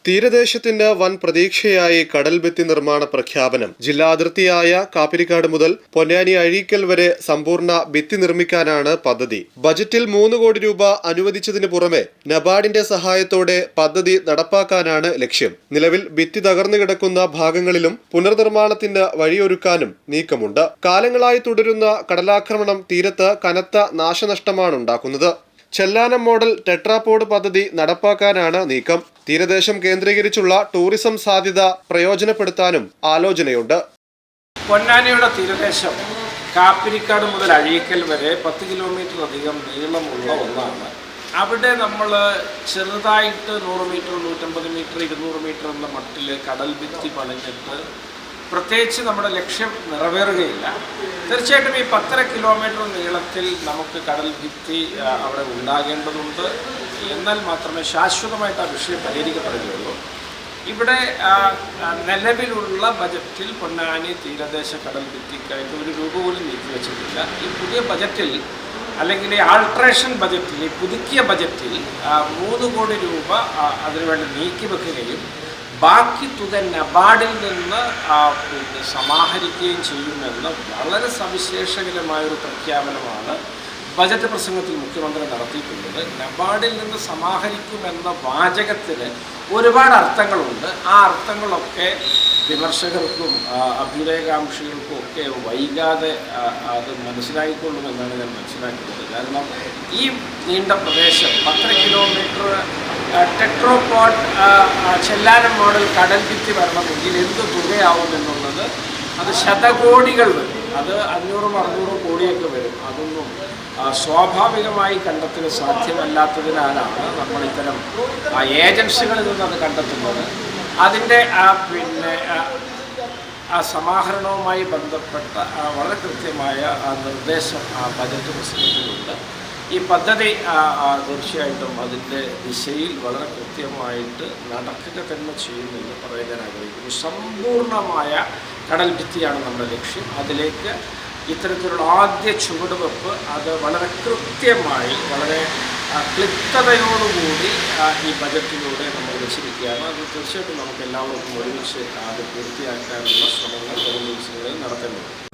തീരദേശത്തിന്റെ വൻ പ്രതീക്ഷയായി കടൽഭിത്തി നിർമ്മാണ പ്രഖ്യാപനം. ജില്ലാ അതിർത്തിയായ കാപ്പിരിക്കാട് മുതൽ പൊന്നാനി അഴീക്കൽ വരെ സമ്പൂർണ്ണ ഭിത്തി നിർമ്മിക്കാനാണ് പദ്ധതി. ബജറ്റിൽ 3 കോടി രൂപ അനുവദിച്ചതിന് പുറമെ നബാർഡിന്റെ സഹായത്തോടെ പദ്ധതി നടപ്പാക്കാനാണ് ലക്ഷ്യം. നിലവിൽ ഭിത്തി തകർന്നു കിടക്കുന്ന ഭാഗങ്ങളിലും പുനർനിർമ്മാണത്തിന് വഴിയൊരുക്കാനും നീക്കമുണ്ട്. കാലങ്ങളായി തുടരുന്ന കടലാക്രമണം തീരത്ത് കനത്ത നാശനഷ്ടമാണ് ഉണ്ടാക്കുന്നത്. ചെല്ലാനം മോഡൽ ടെട്രാപോഡ് പദ്ധതി നടപ്പാക്കാനാണ് നീക്കം. തീരദേശം കേന്ദ്രീകരിച്ചുള്ള ടൂറിസം സാധ്യത പ്രയോജനപ്പെടുത്താനും ആലോചനയുണ്ട്. പൊന്നാനിയുടെ തീരദേശം കാപ്പിരിക്കാട് മുതൽ അഴീക്കൽ വരെ 10 കിലോമീറ്റർ അധികം നീളമുള്ള ഒന്നാണ്. അവിടെ നമ്മൾ ചെറുതായിട്ട് 100 മീറ്റർ, 150 മീറ്റർ, 200 മീറ്റർ എന്ന മട്ടിൽ കടൽ ഭിത്തി പണിഞ്ഞിട്ട് പ്രത്യേകിച്ച് നമ്മുടെ ലക്ഷ്യം നിറവേറുകയില്ല. തീർച്ചയായിട്ടും ഈ 10.5 കിലോമീറ്റർ നീളത്തിൽ നമുക്ക് കടൽ ഭിത്തി അവിടെ ഉണ്ടാകേണ്ടതുണ്ട്. എന്നാൽ മാത്രമേ ശാശ്വതമായിട്ട് ആ വിഷയം പരിഹരിക്കപ്പെടുകയുള്ളൂ. ഇവിടെ നിലവിലുള്ള ബജറ്റിൽ പൊന്നാനി തീരദേശ കടൽ ഭിത്തിക്കായിട്ട് ഒരു രൂപ പോലും നീക്കിവെച്ചിട്ടില്ല. ഈ പുതിയ ബജറ്റിൽ അല്ലെങ്കിൽ ഈ ആൾട്രേഷൻ ബജറ്റിൽ, ഈ പുതുക്കിയ ബജറ്റിൽ 3 കോടി രൂപ അതിനുവേണ്ടി നീക്കിവെക്കുകയും ബാക്കി തുക നബാർഡിൽ നിന്ന് സമാഹരിക്കുകയും ചെയ്യുമെന്ന് വളരെ സവിശേഷകരമായൊരു പ്രഖ്യാപനമാണ് ബജറ്റ് പ്രസംഗത്തിൽ മുഖ്യമന്ത്രി നടത്തിയിട്ടുള്ളത്. നബാർഡിൽ നിന്ന് സമാഹരിക്കുമെന്ന വാചകത്തിന് ഒരുപാട് അർത്ഥങ്ങളുണ്ട്. ആ അർത്ഥങ്ങളൊക്കെ വിമർശകർക്കും അഭ്യുദയകാംക്ഷികൾക്കും ഒക്കെ വൈകാതെ അത് മനസ്സിലായിക്കൊള്ളുമെന്നാണ് ഞാൻ മനസ്സിലാക്കുന്നത്. കാരണം ഈ നീണ്ട പ്രദേശം 10 കിലോമീറ്റർ ടെട്രാപോഡ് ചെല്ലാനം മോഡൽ കടൽ ഭിത്തി വരണമെങ്കിൽ എന്ത് തുകയാവുമെന്നുള്ളത് അത് ശതകോടികൾ വരും. അത് 500-600 കോടിയൊക്കെ വരും. അതൊന്നും സ്വാഭാവികമായി കണ്ടെത്തൽ സാധ്യമല്ലാത്തതിനാലാണ് നമ്മൾ ഇത്തരം ഏജൻസികളിൽ നിന്ന് അത് കണ്ടെത്തുന്നത്. അതിൻ്റെ സമാഹരണവുമായി ബന്ധപ്പെട്ട വളരെ കൃത്യമായ നിർദ്ദേശം ബജറ്റ് പ്രസംഗത്തിലുണ്ട്. ഈ പദ്ധതി തീർച്ചയായിട്ടും അതിൻ്റെ ദിശയിൽ വളരെ കൃത്യമായിട്ട് നടക്കുക തന്നെ ചെയ്യുമെന്ന് പറയാൻ ആഗ്രഹിക്കുന്നു. സമ്പൂർണമായ കടൽ ഭിത്തിയാണ് നമ്മുടെ ലക്ഷ്യം. അതിലേക്ക് ഇത്തരത്തിലുള്ള ആദ്യ ചുവടുവെപ്പ് അത് വളരെ കൃത്യമായി, വളരെ ക്ലിപ്തതയോടുകൂടി ഈ ബജറ്റിലൂടെ നമ്മൾ വെച്ചിരിക്കുകയാണ്. അത് തീർച്ചയായിട്ടും നമുക്ക് എല്ലാവർക്കും ഒരുമിച്ച് അത് പൂർത്തിയാക്കാനുള്ള ശ്രമങ്ങൾ വരും ദിവസങ്ങളിൽ നടത്തേണ്ടതുണ്ട്.